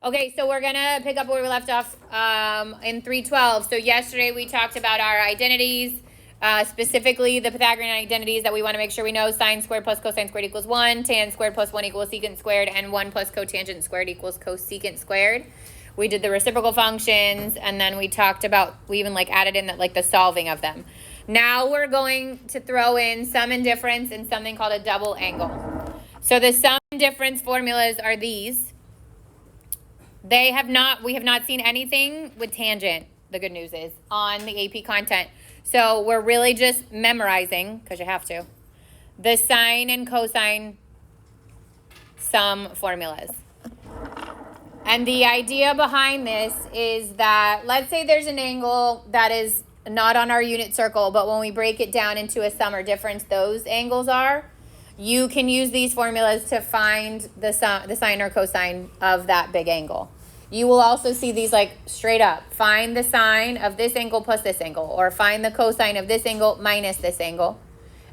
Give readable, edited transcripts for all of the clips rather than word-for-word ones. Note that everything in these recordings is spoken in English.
Okay, so we're gonna pick up where we left off in 312. So yesterday we talked about our identities, specifically the Pythagorean identities that we want to make sure we know. Sine squared plus cosine squared equals 1, tan squared plus 1 equals secant squared, and 1 plus cotangent squared equals cosecant squared. We did the reciprocal functions, and then we talked about, we even like added in that like the solving of them. Now we're going to throw in sum and difference and something called a double angle. So the sum and difference formulas are these. We have not seen anything with tangent, the good news is, on the AP content. So we're really just memorizing, because you have to, the sine and cosine sum formulas. And the idea behind this is that, let's say there's an angle that is not on our unit circle, but when we break it down into a sum or difference, those angles are. You can use these formulas to find the sine or cosine of that big angle. You will also see these like straight up. Find the sine of this angle plus this angle, or find the cosine of this angle minus this angle.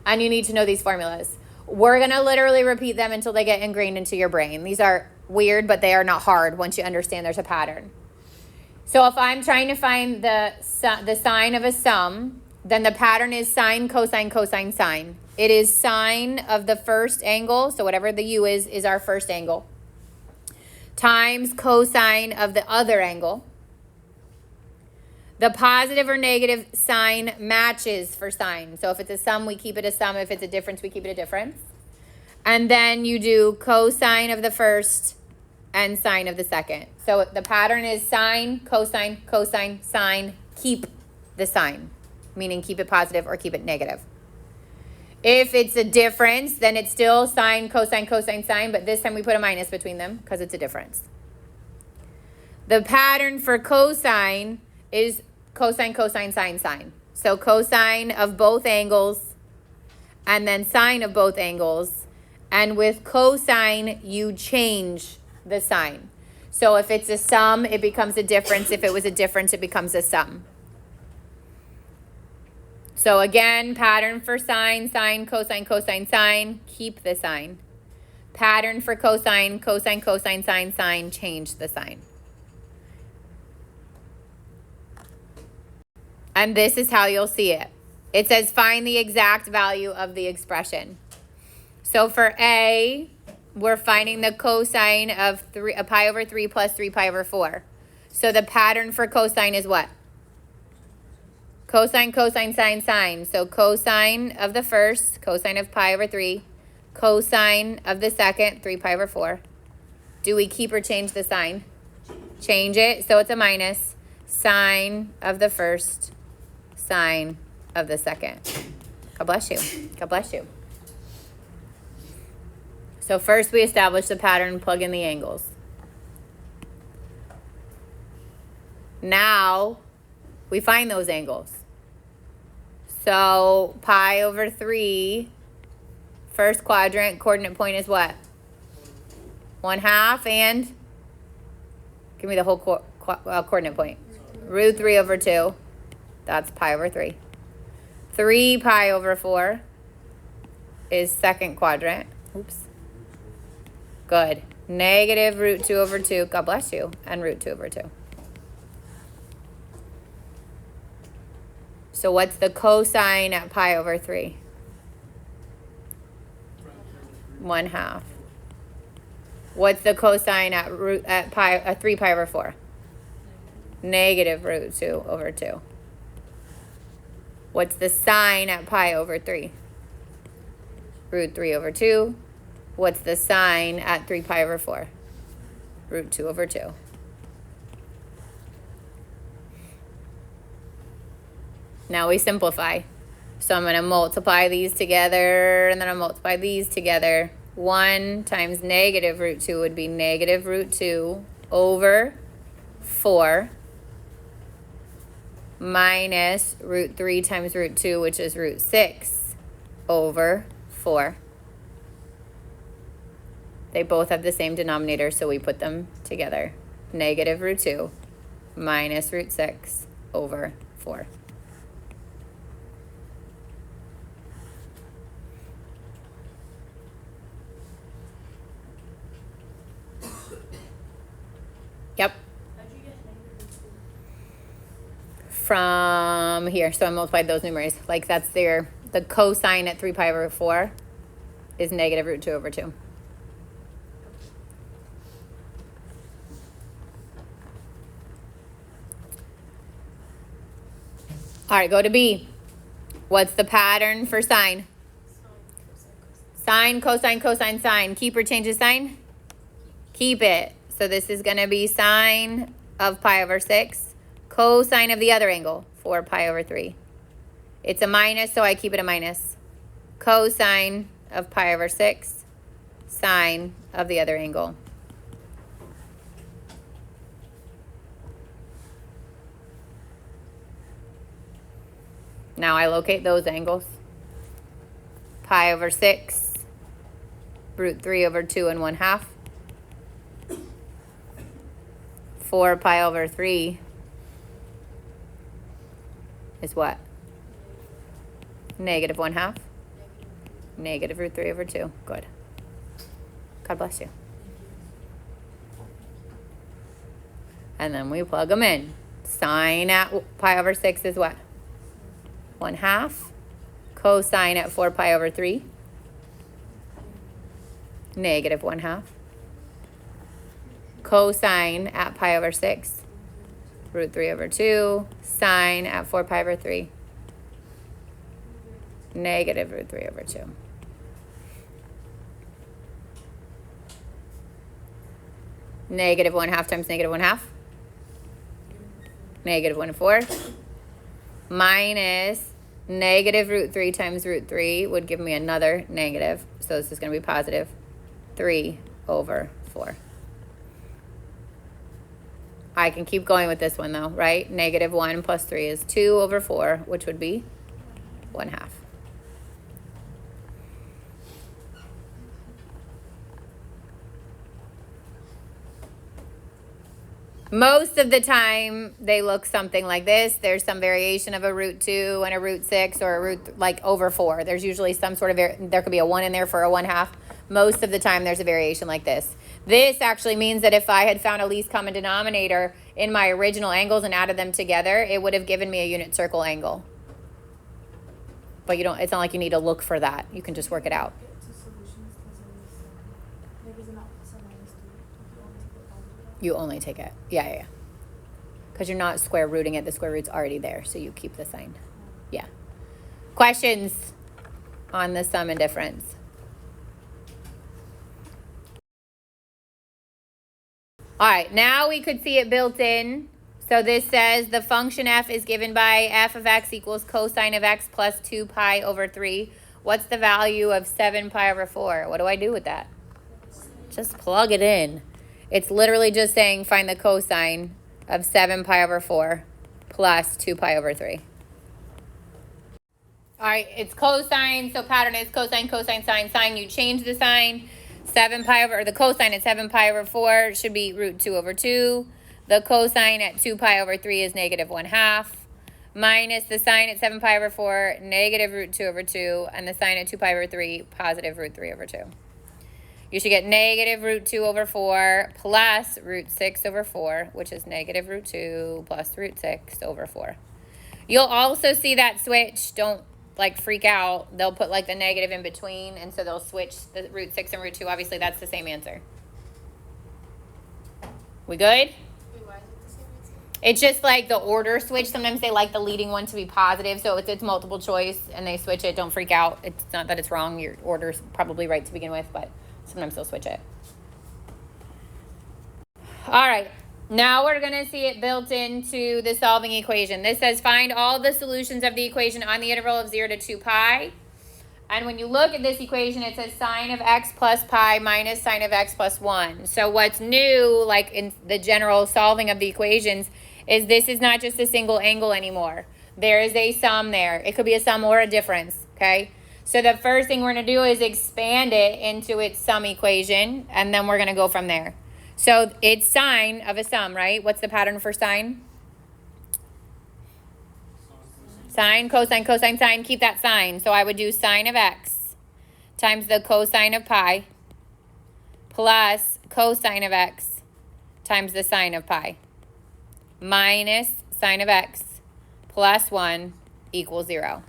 And you need to know these formulas. We're going to literally repeat them until they get ingrained into your brain. These are weird, but they are not hard once you understand there's a pattern. So if I'm trying to find the sine of a sum, then the pattern is sine, cosine, cosine, sine. It is sine of the first angle, so whatever the u is our first angle, times cosine of the other angle. The positive or negative sign matches for sine. So if it's a sum, we keep it a sum. If it's a difference, we keep it a difference. And then you do cosine of the first and sine of the second. So the pattern is sine, cosine, cosine, sine. Keep the sign, meaning keep it positive or keep it negative. If it's a difference, then it's still sine, cosine, cosine, sine, but this time we put a minus between them because it's a difference. The pattern for cosine is cosine, cosine, sine, sine. So cosine of both angles and then sine of both angles. And with cosine, you change the sign. So if it's a sum, it becomes a difference. If it was a difference, it becomes a sum. So again, pattern for sine, sine, cosine, cosine, sine, keep the sign. Pattern for cosine, cosine, cosine, sine, sine, change the sign. And this is how you'll see it. It says find the exact value of the expression. So for A, we're finding the cosine of pi over 3 plus 3 pi over 4. So the pattern for cosine is what? Cosine, cosine, sine, sine. So cosine of the first, cosine of pi over 3. Cosine of the second, 3 pi over 4. Do we keep or change the sign? Change it, so it's a minus. Sine of the first, sine of the second. God bless you. God bless you. So first we establish the pattern, plug in the angles. Now we find those angles. So pi over 3, first quadrant, coordinate point is what? 1/2 and give me the whole coordinate point. Root 3 over 2. That's pi over 3. 3 pi over 4 is second quadrant. Oops. Good. Negative root 2 over 2. God bless you. And root 2 over 2. So what's the cosine at pi over 3? 1/2. What's the cosine at 3 pi over 4? Negative root 2 over 2. What's the sine at pi over 3? Root 3 over 2. What's the sine at 3 pi over 4? Root 2 over 2. Now we simplify. So I'm going to multiply these together, and then I'll multiply these together. 1 times negative root 2 would be negative root 2 over 4 minus root 3 times root 2, which is root 6 over 4. They both have the same denominator, so we put them together. Negative root 2 minus root 6 over 4. Yep. From here, so I multiplied those numerators. Like that's the cosine at 3 pi over 4 is negative root 2 over 2. All right, go to B. What's the pattern for sine? Sine, cosine, cosine, sine. Keep or change the sign? Keep it. So this is going to be sine of pi over 6. Cosine of the other angle, 4 pi over 3. It's a minus, so I keep it a minus. Cosine of pi over 6. Sine of the other angle. Now I locate those angles. Pi over 6, root 3 over 2 and 1/2. 4 pi over 3 is what? Negative 1/2. Negative root 3 over 2. Good. God bless you. And then we plug them in. Sine at pi over 6 is what? 1/2. Cosine at 4 pi over 3. Negative 1/2. Cosine at pi over 6. Root 3 over 2. Sine at 4 pi over 3. Negative root 3 over 2. Negative 1/2 times negative 1/2. Negative 1/4. Minus negative root 3 times root 3 would give me another negative. So this is going to be positive 3 over 4. I can keep going with this one though, right? Negative 1 plus 3 is 2 over 4, which would be 1/2. Most of the time, they look something like this. There's some variation of a root 2 and a root 6 or a root like over 4. There's usually some sort of, there could be a 1 in there for a 1/2. Most of the time, there's a variation like this. This actually means that if I had found a least common denominator in my original angles and added them together, it would have given me a unit circle angle. But you don't, it's not like you need to look for that. You can just work it out. You only take it. Yeah. Because you're not square rooting it. The square root's already there, so you keep the sign. Yeah. Questions on the sum and difference? All right, now we could see it built in. So this says the function f is given by f of x equals cosine of x plus 2 pi over 3. What's the value of 7 pi over 4? What do I do with that? Just plug it in. It's literally just saying find the cosine of 7 pi over 4 plus 2 pi over 3. All right, it's cosine, so pattern is cosine, cosine, sine, sine. You change the sign. 7 pi over, or the cosine at 7 pi over 4 should be root 2 over 2. The cosine at 2 pi over 3 is negative 1/2. Minus the sine at 7 pi over 4, negative root 2 over 2. And the sine at 2 pi over 3, positive root 3 over 2. You should get negative root 2 over 4 plus root 6 over 4, which is negative root 2 plus root 6 over 4. You'll also see that switch. Don't like freak out. They'll put like the negative in between, and so they'll switch the root 6 and root 2. Obviously, that's the same answer. We good? Wait, why is it the same answer? It's just like the order switch. Sometimes they like the leading one to be positive, so if it's multiple choice and they switch it, don't freak out. It's not that it's wrong. Your order's probably right to begin with, but sometimes they'll switch it. All right, now we're going to see it built into the solving equation. This says find all the solutions of the equation on the interval of 0 to 2 pi. And when you look at this equation, it says sine of x plus pi minus sine of x plus 1. So what's new, like in the general solving of the equations, is this is not just a single angle anymore. There is a sum there. It could be a sum or a difference, okay? So the first thing we're going to do is expand it into its sum equation, and then we're going to go from there. So it's sine of a sum, right? What's the pattern for sine? Sine, cosine, cosine, sine. Keep that sign. So I would do sine of x times the cosine of pi plus cosine of x times the sine of pi minus sine of x plus 1 equals 0.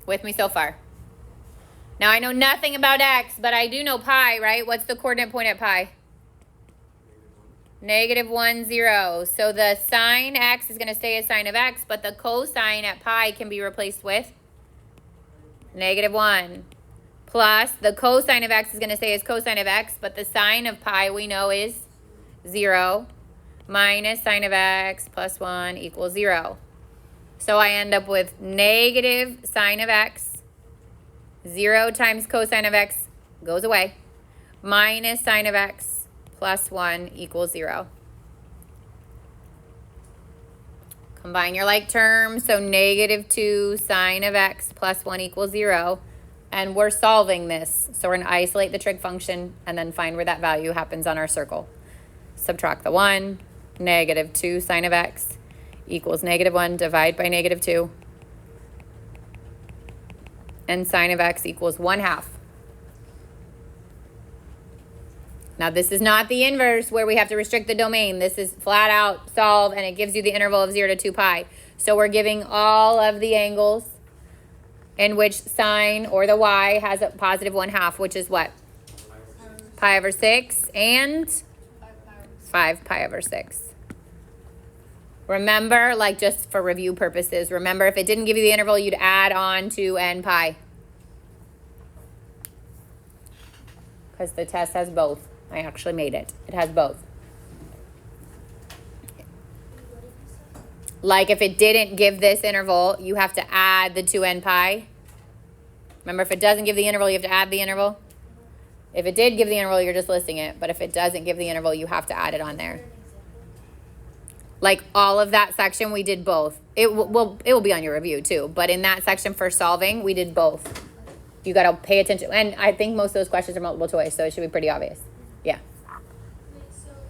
With me so far? Now, I know nothing about x, but I do know pi, right? What's the coordinate point at pi? -1, 0. So the sine x is going to stay as sine of x, but the cosine at pi can be replaced with -1. Plus, the cosine of x is going to stay as cosine of x, but the sine of pi we know is 0. Minus sine of x plus 1 equals 0. So I end up with negative sine of x. 0 times cosine of x goes away. Minus sine of x plus 1 equals 0. Combine your like terms. So -2 sine of x plus 1 equals 0. And we're solving this. So we're going to isolate the trig function and then find where that value happens on our circle. Subtract the 1. -2 sine of x equals -1. Divide by -2. And sine of x equals 1/2. Now, this is not the inverse where we have to restrict the domain. This is flat out solve, and it gives you the interval of 0 to 2 pi. So we're giving all of the angles in which sine, or the y, has a positive 1/2, which is what? Pi over 6 and 5 pi over 6. Remember, like just for review purposes, remember if it didn't give you the interval, you'd add on to n pi. Because the test has both. I actually made it. It has both. Like if it didn't give this interval, you have to add the 2n pi. Remember, if it doesn't give the interval, you have to add the interval. If it did give the interval, you're just listing it. But if it doesn't give the interval, you have to add it on there. Like all of that section, we did both. It will be on your review too. But in that section for solving, we did both. You got to pay attention. And I think most of those questions are multiple choice, so it should be pretty obvious. Yeah. Wait, so if,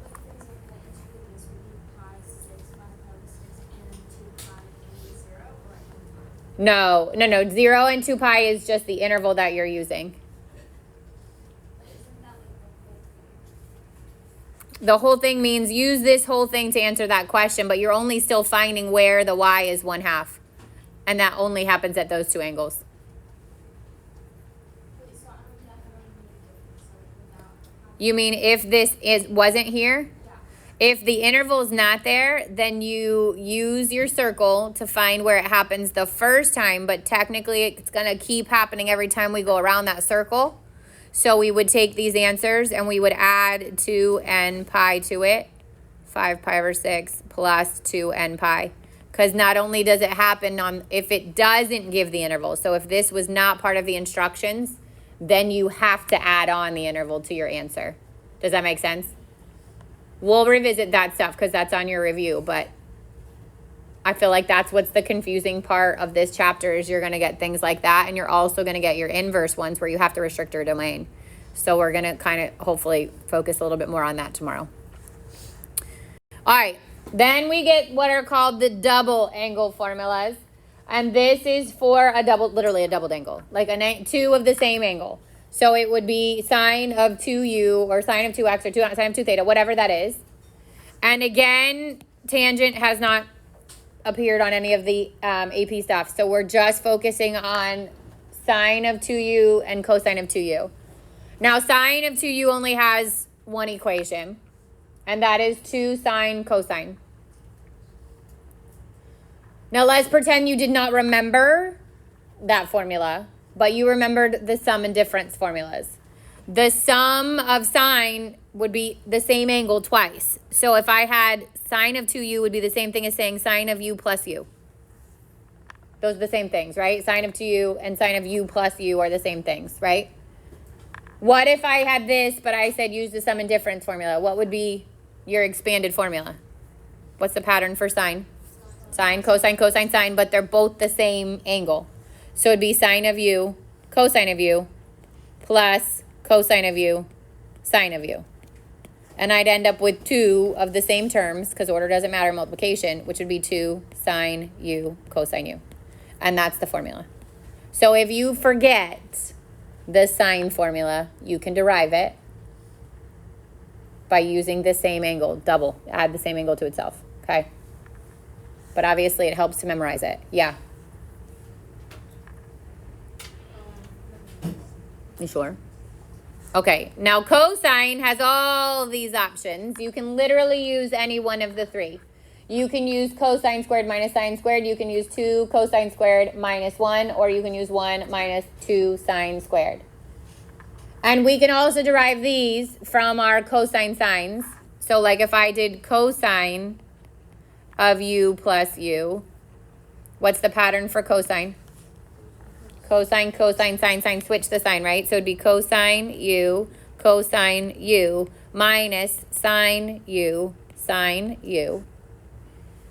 like, for example, the answer to this would be pi 6, 5 pi over 6, and 2 pi and 0, or No. 0 and 2 pi is just the interval that you're using. but isn't that like The whole thing means use this whole thing to answer that question, but you're only still finding where the y is 1/2. And that only happens at those two angles. wait, so I don't think that would make a difference, like, without You mean if this wasn't here? yeah. If the interval's not there, then you use your circle to find where it happens the first time, but technically it's going to keep happening every time we go around that circle. So we would take these answers and we would add 2n pi to it, 5 pi over 6 plus 2n pi. Because not only does it happen if it doesn't give the interval, so if this was not part of the instructions, then you have to add on the interval to your answer. Does that make sense? We'll revisit that stuff because that's on your review, but I feel like that's what's the confusing part of this chapter is you're going to get things like that, and you're also going to get your inverse ones where you have to restrict your domain. So we're going to kind of hopefully focus a little bit more on that tomorrow. All right, then we get what are called the double angle formulas, and this is for literally a doubled angle, like two of the same angle. So it would be sine of 2u or sine of 2x or sine of 2 theta, whatever that is. And again, tangent has not appeared on any of the AP stuff. So we're just focusing on sine of 2u and cosine of 2u. Now, sine of 2u only has one equation, and that is 2 sine cosine. Now, let's pretend you did not remember that formula, but you remembered the sum and difference formulas. The sum of sine would be the same angle twice. So if I had sine of 2u would be the same thing as saying sine of u plus u. Those are the same things, right? Sine of 2u and sine of u plus u are the same things, right? What if I had this, but I said use the sum and difference formula? What would be your expanded formula? What's the pattern for sine? Sine, cosine, cosine, sine, but they're both the same angle. So it'd be sine of u, cosine of u, plus cosine of u, sine of u. And I'd end up with 2 of the same terms, because order doesn't matter, multiplication, which would be 2 sine u, cosine u. And that's the formula. So if you forget the sine formula, you can derive it by using the same angle, double, add the same angle to itself, okay? But obviously it helps to memorize it. Yeah. You sure? Okay, now cosine has all these options. You can literally use any one of the three. You can use cosine squared minus sine squared. You can use 2 cosine squared minus 1, or you can use 1 minus 2 sine squared. And we can also derive these from our cosine sines. So like if I did cosine of u plus u, what's the pattern for cosine? Cosine, cosine, sine, sine, switch the sign, right? So it'd be cosine u minus sine u.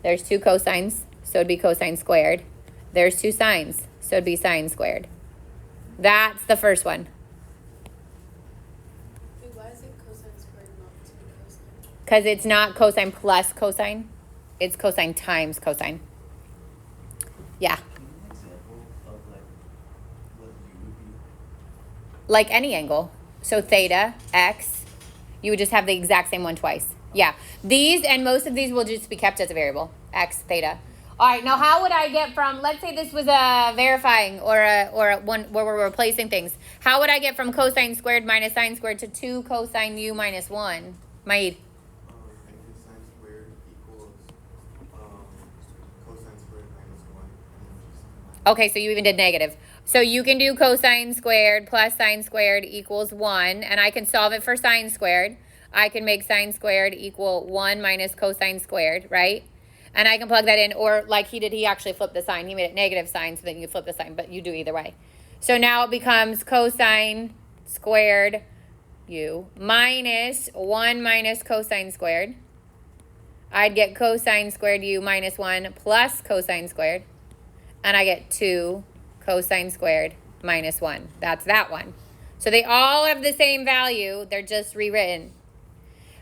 There's 2 cosines, so it'd be cosine squared. There's 2 sines, so it'd be sine squared. That's the first one. Wait, why is it cosine squared not to be cosine? Because it's not cosine plus cosine. It's cosine times cosine. Yeah. Give me an example of like what u would be. Like any angle. So theta, x, you would just have the exact same one twice. Yeah. These and most of these will just be kept as a variable. X, theta. All right, now how would I get from, let's say this was a verifying or a one where we're replacing things. How would I get from cosine squared minus sine squared to 2 cosine u minus 1? Maid. Negative sine squared equals cosine squared minus 1. And then just Okay, so you even did negative. So you can do cosine squared plus sine squared equals 1, and I can solve it for sine squared. I can make sine squared equal 1 minus cosine squared, right? And I can plug that in, or like he did, he actually flipped the sign. He made it negative sign so that you flip the sign, but you do either way. So now it becomes cosine squared u minus 1 minus cosine squared. I'd get cosine squared u minus 1 plus cosine squared. And I get 2 cosine squared minus 1. That's that one. So they all have the same value. They're just rewritten.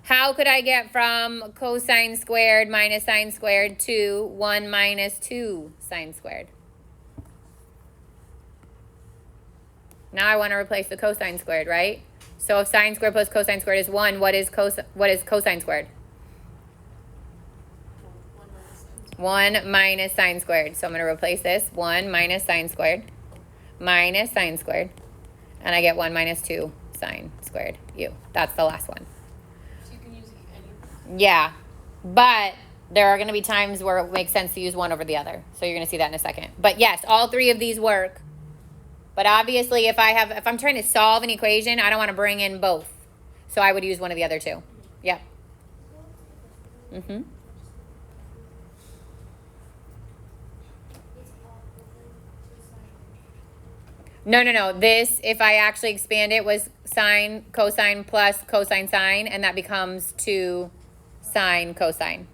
How could I get from cosine squared minus sine squared to 1 minus 2 sine squared? Now I want to replace the cosine squared, right? So if sine squared plus cosine squared is 1, what is cosine squared? 1 minus sine squared. So I'm going to replace this. 1 minus sine squared minus sine squared. And I get 1 minus 2 sine squared u. That's the last one. So you can use any. Yeah, but there are going to be times where it makes sense to use one over the other. So you're going to see that in a second. But yes, all 3 of these work. But obviously, if I'm trying to solve an equation, I don't want to bring in both. So I would use one of the other 2. Yep. Mm-hmm. No. This, if I actually expand it, was sine, cosine plus cosine sine, and that becomes 2 sine cosine.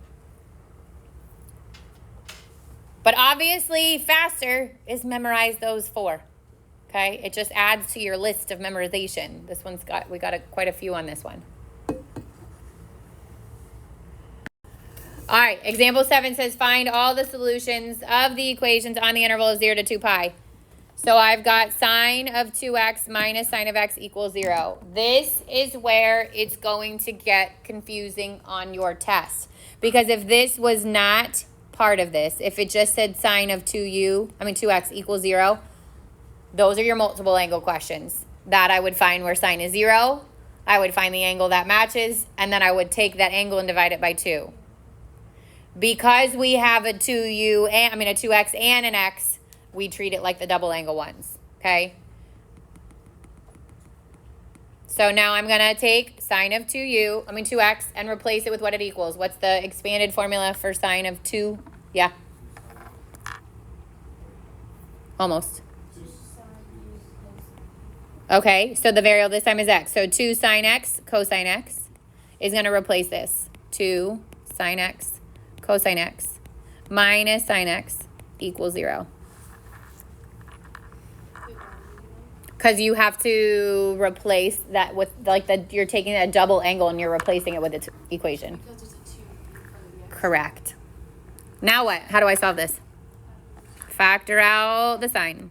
But obviously, faster is memorize those 4. Okay? It just adds to your list of memorization. This one's we got quite a few on this one. All right, example 7 says find all the solutions of the equations on the interval of 0 to 2 pi. So I've got sine of 2x minus sine of x equals 0. This is where it's going to get confusing on your test. Because if this was not part of this, if it just said sine of 2x equals 0, those are your multiple angle questions. That I would find where sine is 0. I would find the angle that matches, and then I would take that angle and divide it by 2. Because we have a 2x and an x, we treat it like the double angle ones, okay? So now I'm going to take sine of 2x, and replace it with what it equals. What's the expanded formula for sine of 2? Yeah. Almost. Okay, so the variable this time is x. So 2 sine x cosine x is going to replace this. 2 sine x cosine x minus sine x equals 0. Because you have to replace that with, you're taking a double angle and you're replacing it with its equation. Because there's a 2 in front of the x. Correct. Now what? How do I solve this? Factor out the sine.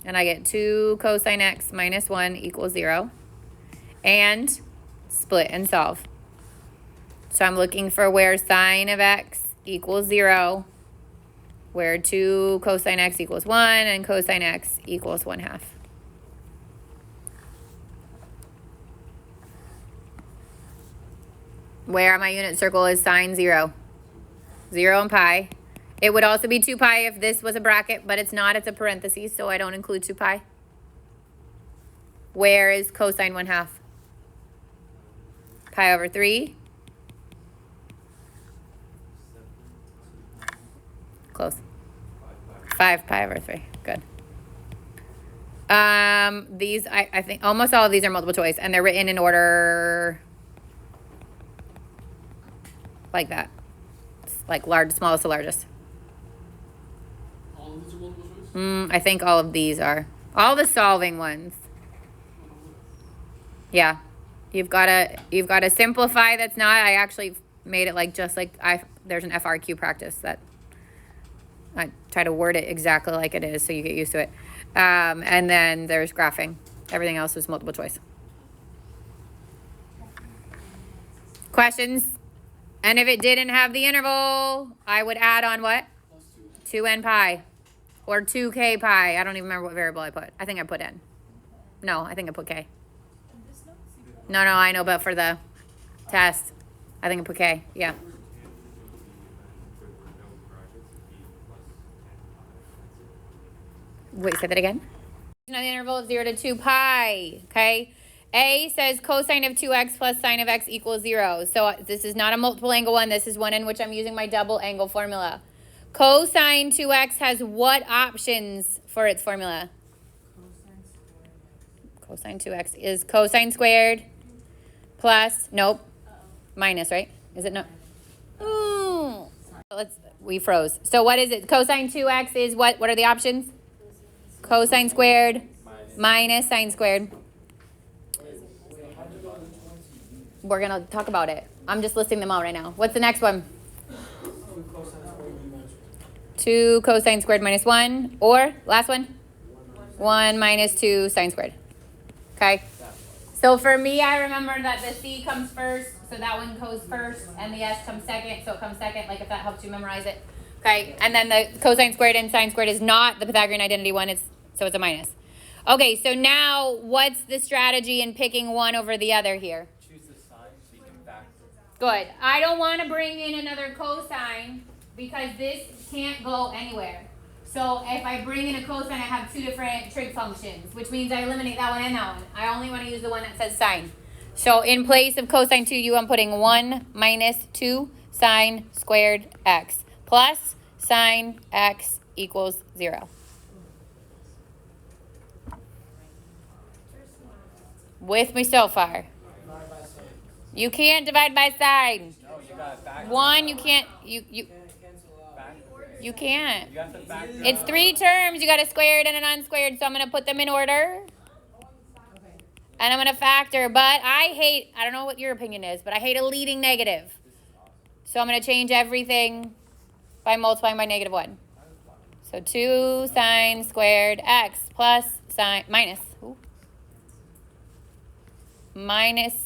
And I get 2 cosine x minus 1 equals 0. And split and solve. So I'm looking for where sine of x equals 0, where 2 cosine x equals 1, and cosine x equals 1/2. Where my unit circle is sine 0. 0 and pi. It would also be 2 pi if this was a bracket, but it's not. It's a parenthesis, so I don't include 2 pi. Where is cosine 1/2? Pi over 3. Close. 5 pi over 3. Good. These, I think almost all of these are multiple choice, and they're written in order like that. It's like large, smallest to largest. All of these are multiple choice? I think all of these are. All the solving ones. Yeah. You've got to simplify. That's not, I actually made it like just like there's an FRQ practice that I try to word it exactly like it is so you get used to it. And then there's graphing. Everything else is multiple choice. Questions? And if it didn't have the interval, I would add on what? Plus 2n pi. Or 2k pi. I don't even remember what variable I put. I think I put n. No, I think I put k. No, I know, but for the test, I think I put k. Yeah. Wait, say that again? Now the interval of 0 to 2 pi, okay? A says cosine of 2x plus sine of x equals 0. So this is not a multiple angle one. This is one in which I'm using my double angle formula. Cosine 2x has what options for its formula? Cosine 2x is cosine squared plus, nope, minus, right? Is it not? Ooh. We froze. So what is it? Cosine 2x is what? What are the options? Cosine squared minus sine squared. We're going to talk about it. I'm just listing them all right now. What's the next one? 2 cosine squared minus 1. Or, last one? 1 minus 2 sine squared. Okay? So for me, I remember that the C comes first, so that one goes first, and the S comes second, so it comes second, like if that helps you memorize it. Okay, and then the cosine squared and sine squared is not the Pythagorean identity one, so it's a minus. Okay, so now what's the strategy in picking one over the other here? Choose the sign so you can factor. Good. I don't want to bring in another cosine because this can't go anywhere. So if I bring in a cosine, I have two different trig functions, which means I eliminate that one and that one. I only want to use the one that says sine. So in place of cosine 2u, I'm putting 1 minus 2 sine squared x plus sine x equals 0. With me so far? You can't divide by sine. No, you got to factor. One, you can't, you can't. You have to factor. It's 3 terms. You got a squared and an unsquared, so I'm going to put them in order. And I'm going to factor, but I don't know what your opinion is, but I hate a leading negative. So I'm going to change everything by multiplying by -1. So 2 sine squared x plus sine, minus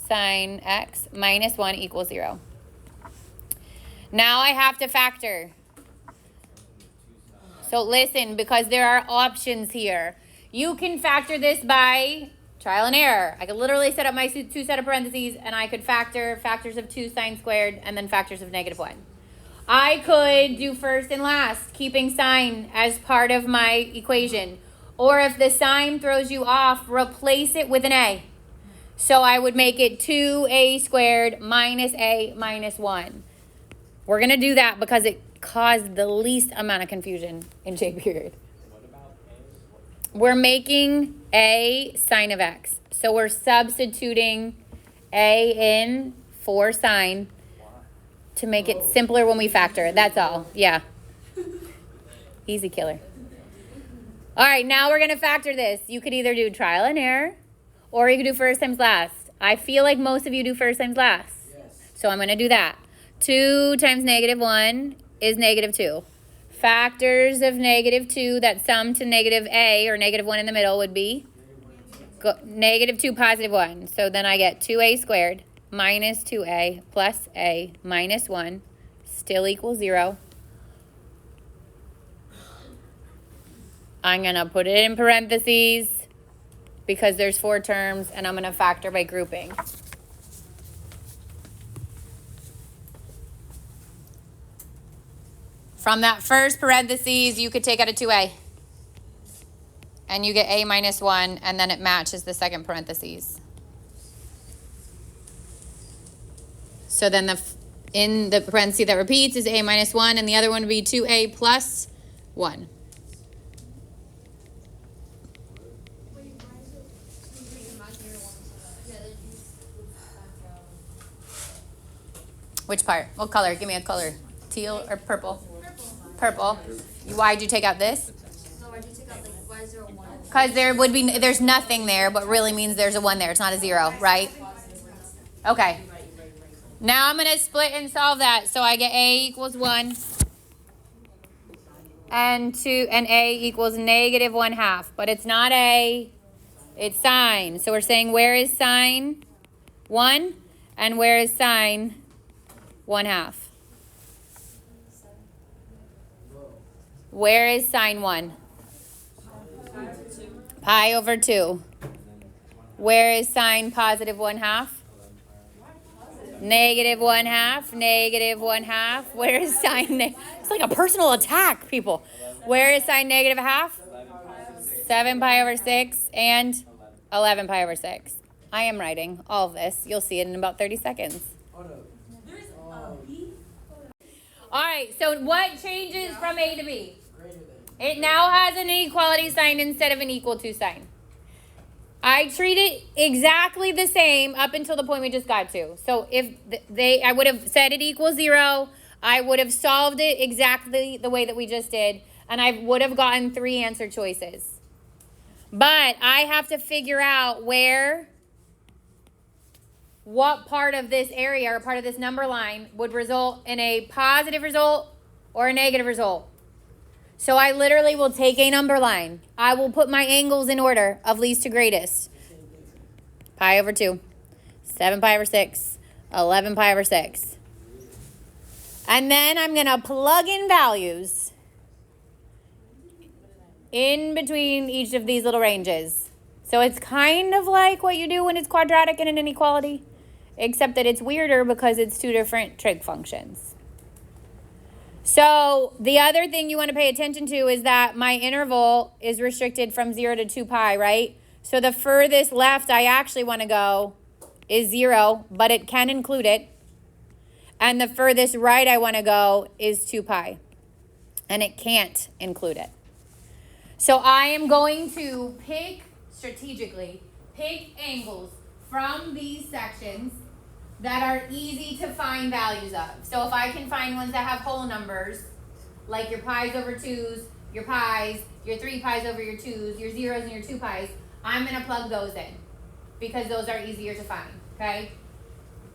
sine x minus 1 equals 0. Now I have to factor. So listen, because there are options here. You can factor this by trial and error. I could literally set up my 2 set of parentheses and I could factor factors of 2 sine squared and then factors of -1. I could do first and last, keeping sine as part of my equation. Or if the sine throws you off, replace it with an a. So I would make it 2a squared minus a minus 1. We're going to do that because it caused the least amount of confusion in J period. What about A? We're making a sine of x. So we're substituting a in for sine to make it simpler when we factor. That's all. Yeah. Easy killer. All right, now we're going to factor this. You could either do trial and error or you could do first times last. I feel like most of you do first times last. So I'm going to do that. 2 times -1 is -2. factors of -2 that sum to negative a, or -1 in the middle, would be -2, +1. So then I get 2a squared minus 2a plus a minus 1 still equals 0. I'm going to put it in parentheses because there's 4 terms, and I'm going to factor by grouping. From that first parentheses, you could take out a 2a. And you get a minus 1, and then it matches the second parentheses. So then in the parenthesis that repeats is a minus 1, and the other one would be 2a plus 1. Which part? What color? Give me a color. Teal or purple? Purple. Why'd you take out this? Because there's nothing there, but really means there's a 1 there. It's not a 0, right? Okay. Now I'm going to split and solve that. So I get a equals 1 and a equals -1/2. But it's not a, it's sine. So we're saying where is sine 1 and where is sine 1/2? Where is sine 1? Pi over 2. Where is sine +1/2? -1/2, -1/2. Where is sine? It's like a personal attack, people. Where is sine -1/2? 7 pi over 6 and 11 pi over 6. I am writing all of this. You'll see it in about 30 seconds. All right, so what changes from A to B? It now has an equality sign instead of an equal to sign. I treat it exactly the same up until the point we just got to. So if I would have said it equals 0, I would have solved it exactly the way that we just did, and I would have gotten 3 answer choices. But I have to figure out what part of this area or part of this number line would result in a positive result or a negative result. So I literally will take a number line. I will put my angles in order of least to greatest. Pi over 2, 7 pi over 6, 11 pi over 6. And then I'm going to plug in values in between each of these little ranges. So it's kind of like what you do when it's quadratic in an inequality, except that it's weirder because it's 2 different trig functions. So the other thing you want to pay attention to is that my interval is restricted from 0 to 2 pi, right? So the furthest left I actually want to go is 0, but it can include it. And the furthest right I want to go is 2 pi, and it can't include it. So I am going to strategically pick angles from these sections that are easy to find values of. So if I can find ones that have whole numbers, like your pi's over 2's, your pi's, your 3 pi's over your 2's, your 0's and your 2 pi's, I'm going to plug those in because those are easier to find, okay?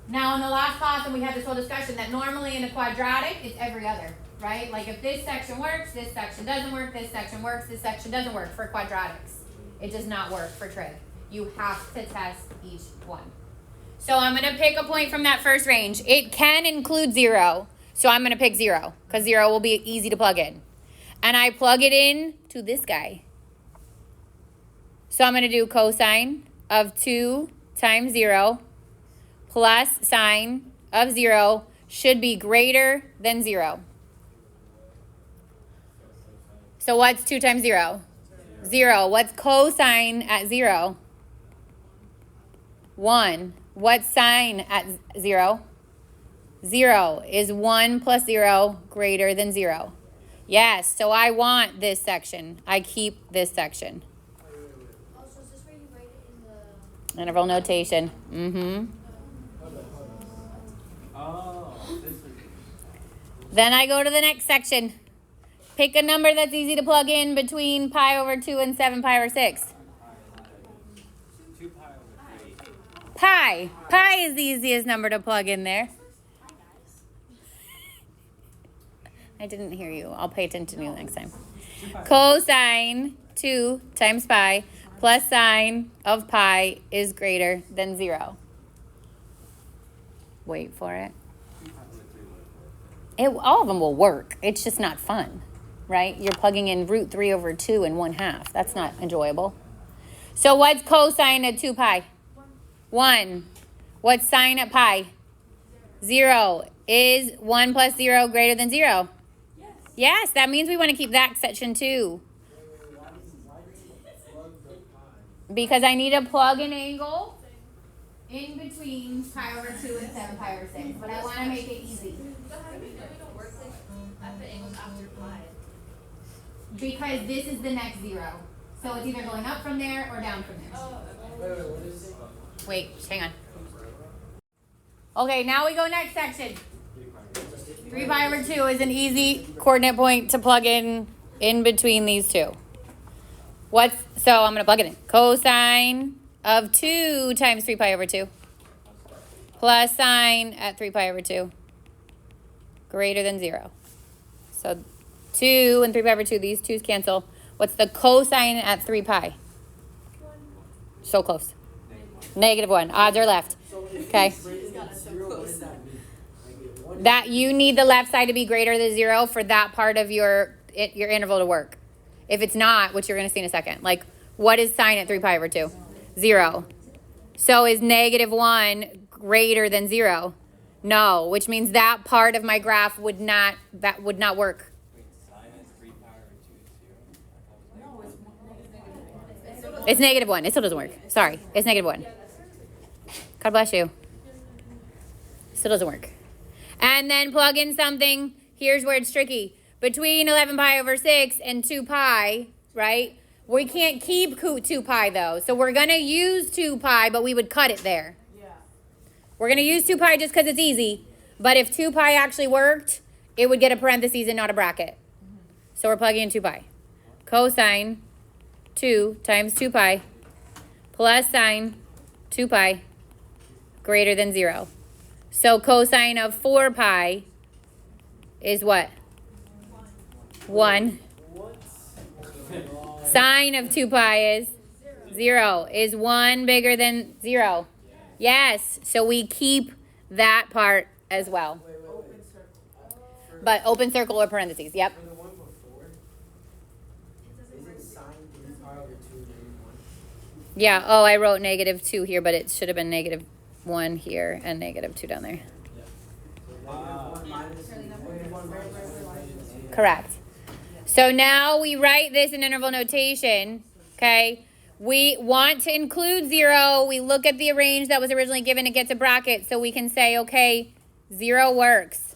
Now in the last class, and we had this whole discussion that normally in a quadratic, it's every other, right? Like if this section works, this section doesn't work, this section works, this section doesn't work for quadratics. It does not work for trig. You have to test each one. So I'm going to pick a point from that first range. It can include 0, so I'm going to pick 0 because 0 will be easy to plug in. And I plug it in to this guy. So I'm going to do cosine of 2 times 0 plus sine of 0 should be greater than 0. So what's 2 times 0? 0. What's cosine at 0? 1. What's sine at 0? 0. Is 1 plus 0 greater than 0? Yes, so I want this section. I keep this section. Also, is this where you write it in the... Interval notation. Mm-hmm. Oh, this is. Then I go to the next section. Pick a number that's easy to plug in between pi over 2 and 7 pi over 6. 2 pi over 3. Pi. Pi is the easiest number to plug in there. I I didn't hear you. I'll pay attention to you next time. Cosine 2 times pi plus sine of pi is greater than 0. Wait for it. All of them will work. It's just not fun, right? You're plugging in root 3 over 2 and 1/2. That's not enjoyable. So what's cosine at 2 pi? 1. What's sine at pi? 0. Is 1 plus 0 greater than 0? Yes, that means we want to keep that section too. Because I need to plug an angle in between pi over 2 and 7 pi over 6. But I want to make it easy. Because this is the next 0. So it's either going up from there or down from there. Wait, hang on. Okay, now we go next section. 3 pi over 2 is an easy coordinate point to plug in between these two. So I'm going to plug it in. Cosine of 2 times 3 pi over 2 plus sine at 3 pi over 2 greater than 0. So 2 and 3 pi over 2, these 2's cancel. What's the cosine at 3 pi? So close. -1. Odds are left. Okay. That you need the left side to be greater than 0 for that part of your interval to work. If it's not, which you're going to see in a second, like what is sine at 3 pi over 2? 0. So is -1 greater than 0? No, which means that part of my graph would not work. It's -1. It still doesn't work. Sorry, it's -1. God bless you. Still doesn't work. And then plug in something. Here's where it's tricky. Between 11 pi over 6 and 2 pi, right? We can't keep 2 pi though. So we're going to use 2 pi, but we would cut it there. Yeah. We're going to use 2 pi just because it's easy. But if 2 pi actually worked, it would get a parentheses and not a bracket. So we're plugging in 2 pi. Cosine 2 times 2 pi plus sine 2 pi greater than 0. So cosine of 4 pi is what? 1. Sine of 2 pi is 0. Is 1 bigger than 0? Yes. So we keep that part as well. But open circle or parentheses. Yep. Yeah. Oh, I wrote -2 here, but it should have been -1 here and -2 down there. Correct. So now we write this in interval notation, okay? We want to include 0. We look at the range that was originally given. It gets a bracket, so we can say, okay, 0 works.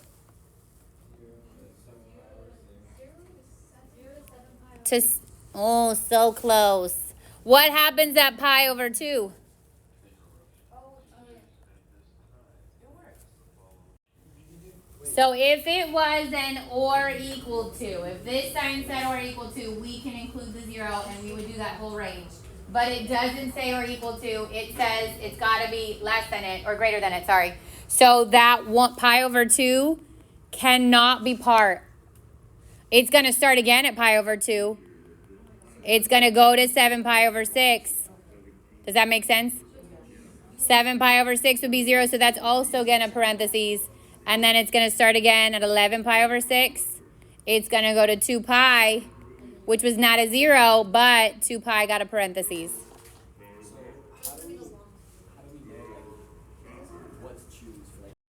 Oh, so close. What happens at pi over 2? So if it was an or equal to, if this sign said or equal to, we can include the 0 and we would do that whole range. But it doesn't say or equal to, it says it's got to be less than it or greater than it, sorry. So that pi over 2 cannot be part. It's going to start again at pi over 2. It's going to go to 7 pi over 6. Does that make sense? 7 pi over 6 would be 0, so that's also going to parentheses. And then it's going to start again at 11 pi over 6. It's going to go to 2 pi, which was not a 0, but 2 pi got a parentheses.